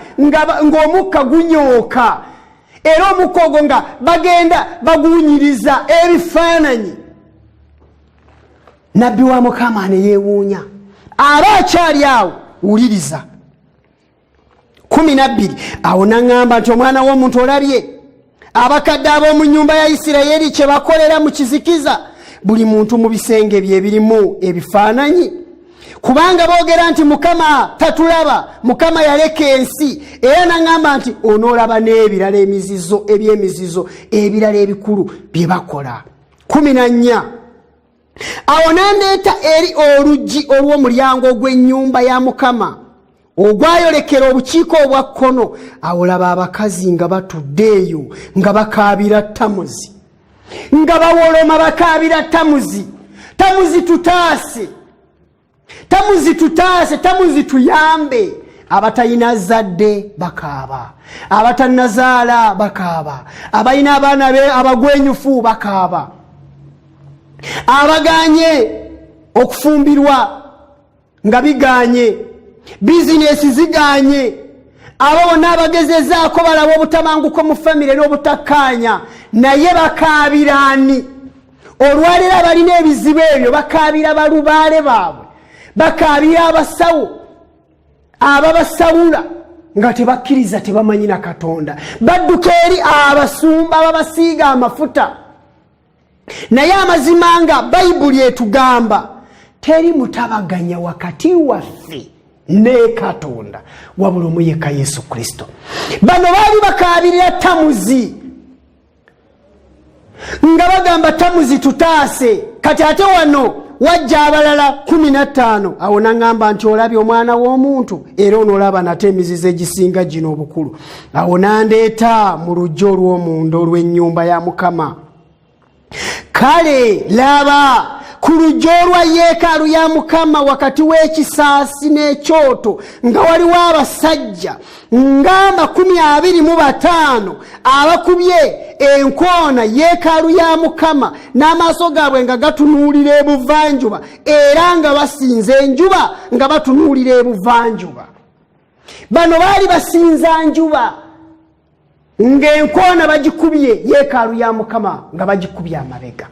ng'omukka gunyooka, era omukka ogwo nga bagenda baguunyiriza ebifaananyi. Nabbi wa Mukama ne yeewuunya, aba akyali awo, wuliriza. 12. Awo naŋŋamba nti omwana w'omuntu olabye abakadde ab'omu nnyumba ya Isirayiri kye bakolera mu kizikiza, buli muntu mu bisenge bye birimu ebifaananyi, kubanga boogera nti Mukama tatulaba, Mukama yaleka ensi. Era naŋŋamba nti onoolaba n'ebirala eby'emizizo ebirala ebikulu bye bakola. 14. Awo nandeeta eri oluggi olw'omulyango ogw'ennyumba ya Mukama ogwayolekera obukiiko obwa kkono. Awo laba abakazi nga batudde eyo nga bakaabira Tamuzi, nga bawoloma bakaabira Tamuzi. Tamuzi tutaase, Tamuzi tutaase, Tamuzi tuyambe. Abatalina zadde bakaaba, abatanazaala bakaaba, abalina abaana be abagwenyufu bakaaba, abaganye okufumbirwa nga biganye, bizinesi ziganye, abo bonna abagezezaako balaba obutabanguko mu famire n'obutakkaanya, naye bakaabirani. Olwaleero abalina ebizibu ebyo bakaabira balubaale baabwe, bakaabira abasawo ababasawula nga tebakkiriza, tebamanyi na Katonda, badduka eri abasumba ababasiiga amafuta. Naye amazima nga Bayibuli etugamba teri mutabaganya wakati waffe ne Katonda wabula omu yekka Yesu Kristo. Bano baali bakaabirira Tamuzi nga bagamba Tamuzi tutaase. Kati ate wano wajja abalala 15. Awo naŋŋamba nti olabye omwana w'omuntu, era onoolaba nate emizizo egisinga gino obukulu. Awo nandeeta mu luggi olw'omunda olw'ennyumba ya Mukama. Kale laba ku luggi olwa yeekaalu ya Mukama wakati w'ekisaasi n'ekyoto nga waliwo abasajja ngamba 25 abakubye enkoona yeekaalu ya Mukama, n'amaaso gaabwe nga gatunuulira ebuvanjuba, era nga basinza enjuba nga batunuulira ebuvanjuba. Bano baali basinza njuba ng'enkoona bagikubye yeekaalu ya Mukama nga bagikubye amabega.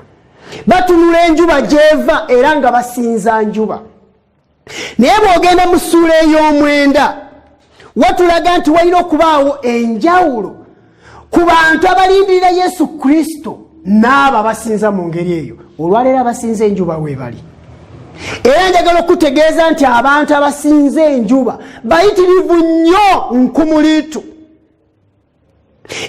batunula enjuba gyeva era nga basinza njuba. Naye bw'ogenda mu ssuula ey'omwenda watulaga nti walina okubaawo enjawulo ku bantu abalindirira Yesu Kristo n'abo abasinza mu ngeri eyo. Olwaleero abasinza enjuba weebali. Era njagala okutegeeza nti abantu abasinza enjuba bayitirivu nnyo nkumuliitu.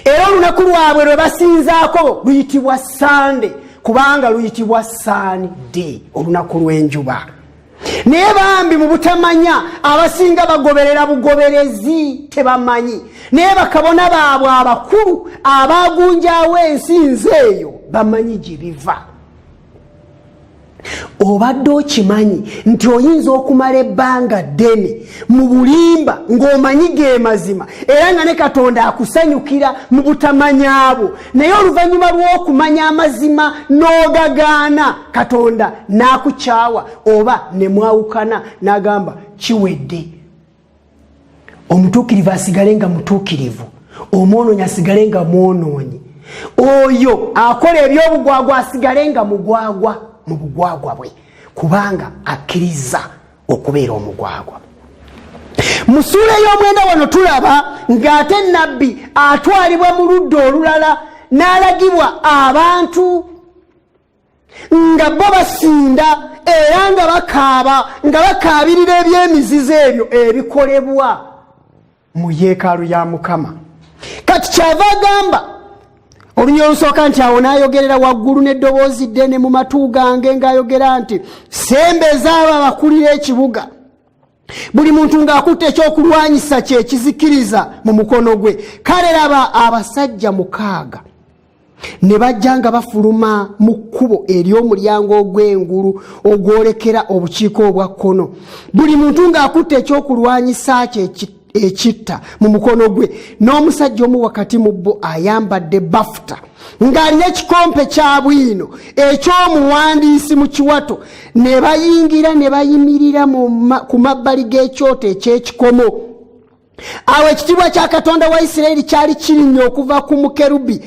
Era olunaku lwabwe lwe basinzaako luyitibwa Sande, kubanga luyitibwa Sunday, olunaku lw'enjuba. Naye bambi mu butamanya abasinga bagoberera bugoberezi tebamanyi. Naye bakabona baabwe abakulu abagunjaawo ensinza eyo bamanyi gye biva. Obadde okimanyi nti oyinza okumala ebbanga ddene mu bulimba ng'omanyi ge mazima era nga ne Katonda akusanyukira mu butamanyabo, naye oluvannyuma lw'okumanya amazima n'ogagaana Katonda n'akukyawa oba ne mwawukana n'agamba kiwedde. Omutuukirivu asigale nga mutuukirivu, omwonoonyi asigale nga mwonoonyi, oyo akola eby'obugwagwa asigale nga mugwagwa mu bugwagwa bwe, kubanga akkiriza okubeera omugwagwa. Mu ssuula ey'omwenda wano tulaba ng'ate nnabbi atwalibwa mu ludda olulala n'alagibwa abantu nga bo basinda era nga bakaaba, nga bakaabirira eby'emizizo ebyo ebikolebwa mu yeekaalu ya Mukama. Kati kyava agamba olunya olusooka nti awo n'ayogerera waggulu n'eddoboozi ddene mu matu gange ng'ayogera nti sembeza abo abakulira ekibuga, buli muntu ng'akutte ekyokulwanyisa kye ekizikiriza mu mukono gwe. Kale laba abasajja 6 ne bajja nga bafuluma mu kkubo ery'omulyango ogw'engulu ogwolekera obukiiko obwa kkono, buli muntu ng'akutte ekyokulwanyisa kye ekitta mu mukono gwe, n'omusajja omu wakati mu bo ayambadde bafuta ng'alina ekikompe kya bwino eky'omuwandiisi mu kiwato. Ne bayingira ne bayimirira ku mabbali g'ekyoto eky'ekikomo. Awo ekitiibwa kya Katonda wa Isirayiri kyali kirinnya okuva ku mukerubi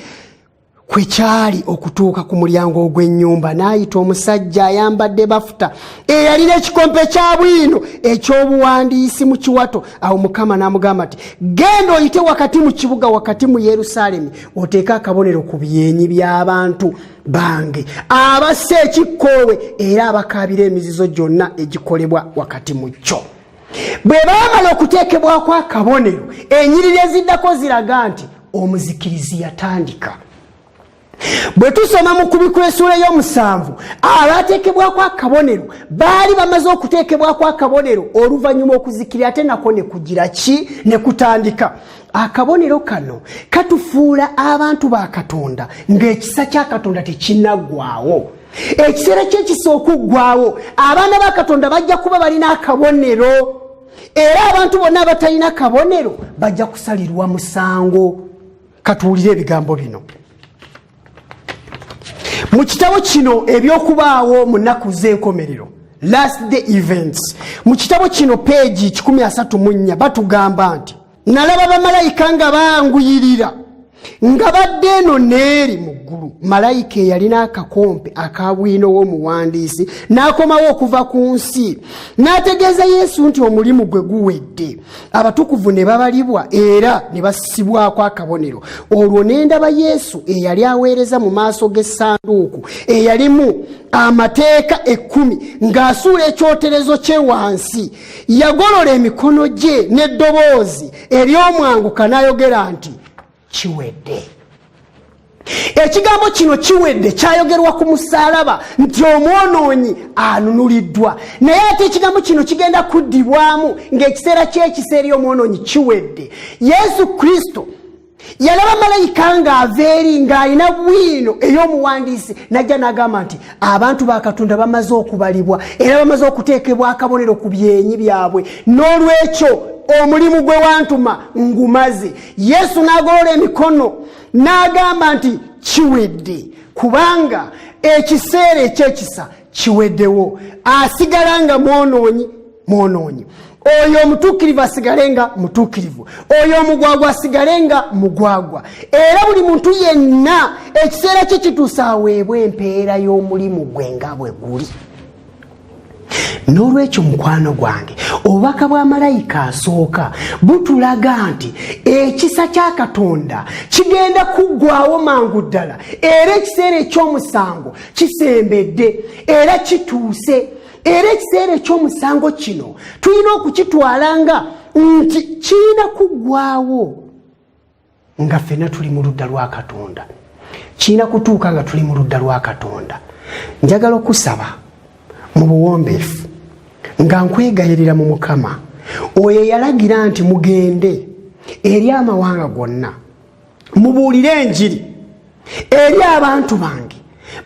kwe kyali okutuuka ku mulyango ogw'ennyumba. N'ayita omusajja ayambadde bafuta eyalina ekikompe kya bwino eky'obuwandiisi mu kiwato. Awo Mukama n'amugamba nti genda oyite wakati mu kibuga, wakati mu Yerusaalemi, oteeke akabonero ku byenyi by'abantu bange abassa ekikkoowe era abakaabira emizizo gyonna egikolebwa wakati mu kyo. Bwe baamala okuteekebwako akabonero, ennyiriri eziddako ziraga nti omuzikirizi yatandika. Bwe tusoma mu Kubikula essuula ey'omusanvu, abateekebwako akabonero baali bamaze okuteekebwako akabonero oluvannyuma okuzikirira ate nako ne kugira ki ne kutandika. Akabonero kano katufuula abantu ba Katonda ng'ekisa kya Katonda tekinnaggwaawo. Ekiseera ky'ekisa okuggwaawo, abaana ba Katonda bajja kuba balina akabonero, era abantu bonna abatalina kabonero bajja kusalirwa musango. Katuwulire ebigambo bino mu kitabo kino ebyokubaawo mu nnaku z'enkomerero, Last Day Events. Mu kitabo kino peegi 134 batugamba nti nalaba bamalayika nga banguyirira nga badde eno n'eri mu ggulu. Malayika eyalina akakompe akabwino w'omuwandiisi n'akomawo okuva ku nsi n'ategeeza Yesu nti omulimu gwe guwedde. Abatukuvu ne babalibwa era ne bassibwako akabonero. Olwo ne ndaba Yesu eyali aweereza mu maaso g'essanduuku eyalimu amateeka 10 ng'asuula ekyoterezo kye wansi. Yagolola emikono gye n'eddoboozi ery'omwanguka n'ayogera nti kiwedde. Ekigambo kino kiwedde kyayogerwa ku musaalaba nti omwonoonyi anunuliddwa, naye ate ekigambo kino kigenda kuddibwamu ng'ekiseera ky'ekiseera omwonoonyi kiwedde. Yesu Kristo yalaba malayika ng'ava eri ng'alina bwino ey'omuwandiisi, najja n'agamba nti abantu ba Katonda bamaze okubalibwa era bamaze okuteekebwa akabonero ku byenyi byabwe, n'olwekyo omulimu gwe wantuma ngumaze. Yesu n'agolola emikono n'agamba nti kiwedde, kubanga ekiseera eky'ekisa kiweddewo. Asigala nga mwonoonyi. oyo omutuukirivu asigalenga mutuukirivu, oyo omugwagwa asigalenga mugwagwa. Era buli muntu yenna ekiseera kye kituusa aweebwa empeera y'omulimu gwe nga bwe guli. N'olwekyo mukwano gwange, obubaka bwa malayika asooka butulaga nti ekisa kya Katonda kigenda kuggwaawo mangu ddala, era ekiseera eky'omusango kisembedde era kituuse. Era ekiseera eky'omusango kino tulina okukitwalanga nti kirina kuggwaawo nga ffenna tuli mu ludda lwa Katonda, kirina kutuuka nga tuli mu ludda lwa Katonda. Njagala okusaba mu buwombeefu nga nkwegayirira mu Mukama oyo yalagira nti mugende eri amawanga gonna mubuulire enjiri eri abantu bange,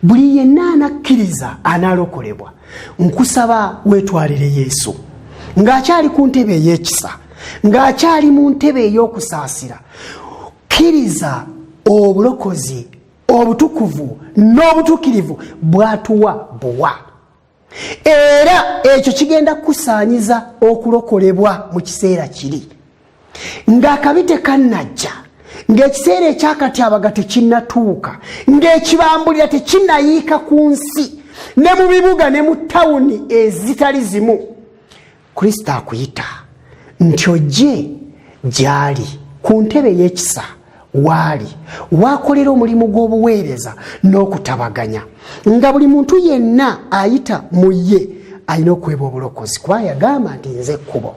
buli yenna anakkiriza analokolebwa. Nkusaba wetwalire Yesu ng'akyali ku ntebe ey'ekisa, ng'akyali mu ntebe ey'okusaasira. Kkiriza obulokozi, obutukuvu n'obutuukirivu bw'atuwa buwa, era ekyo kigenda kusaanyiza okulokolebwa mu kiseera kiri ng'akabi tekannajja, ng'ekiseera ekyakatyabaga tekinnatuuka, ng'ekibambulira tekinnayiika ku nsi ne mu bibuga ne mu tawuni ezitali zimu. Kristo akuyita nti ojje gy'ali ku ntebe y'ekisa waali wakolera omulimu gw'obuweereza n'okutabaganya, nga buli muntu yenna ayita mu ye alina okuweebwa obulokozi, kuba yagamba nti nze kkubo,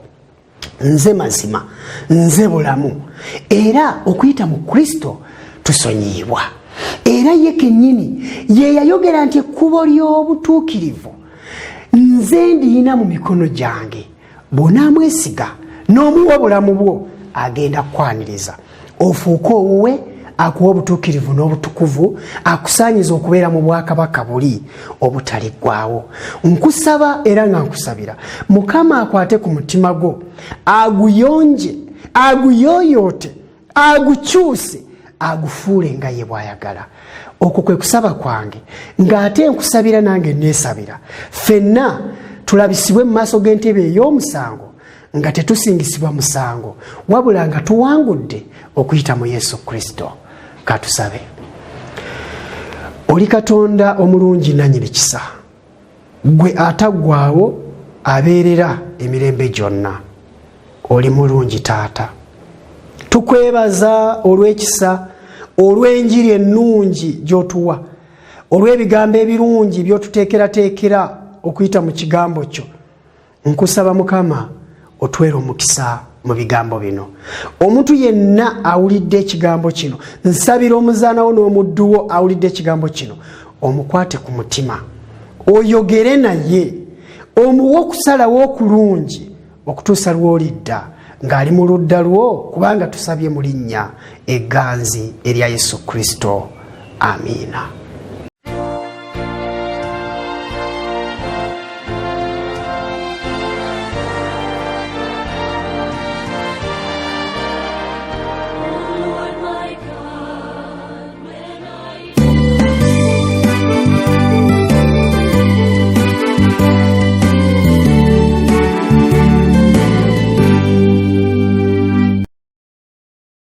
nze mazima, nze bulamu. Era okuyita mu Kristo tusonyiibwa. Era ye kennyini ye yayogera nti ekkubo ly'obutuukirivu nze ndiyina mu mikono gyange, bw'onaamwesiga n'omuwa obulamu bwo agenda kukwaniriza. Ofuuke owuwe, akuwa obutuukirivu n'obutukuvu, akusaanyiza okubeera mu bwakabaka buli obutaliggwaawo. Nkusaba era nga nkusabira Mukama akwate ku mutima gwo, aguyonje, aguyooyoote, agukyuse, agufuule nga ye bw'ayagala. Okwo kwe kusaba kwange, ng'ate nkusabira nange neesabira ffenna tulabisibwe mu maaso g'entebe ey'omusango nga tetusingisibwa musango, wabula nga tuwangudde okuyita mu Yesu Kristo. Katusabe. Oli Katonda omulungi nannyini kisa, gwe ataggwaawo abeerera emirembe gyonna. Oli mulungi Taata, tukwebaza olw'ekisa, olw'enjiri ennungi gy'otuwa, olw'ebigambo ebirungi by'otuteekerateekera okuyita mu kigambo kyo. Nkusaba Mukama otwere omukisa mu bigambo bino. Omuntu yenna awulidde ekigambo kino, nsabira omuzaanawo n'omudduwo awulidde ekigambo kino, omukwate ku mutima, oyogere naye, omuwe okusalawo okulungi okutuusa lw'olidda ng'ali mu ludda lwo, kubanga tusabye mu linnya egganzi erya Yesu Kristo. Amiina.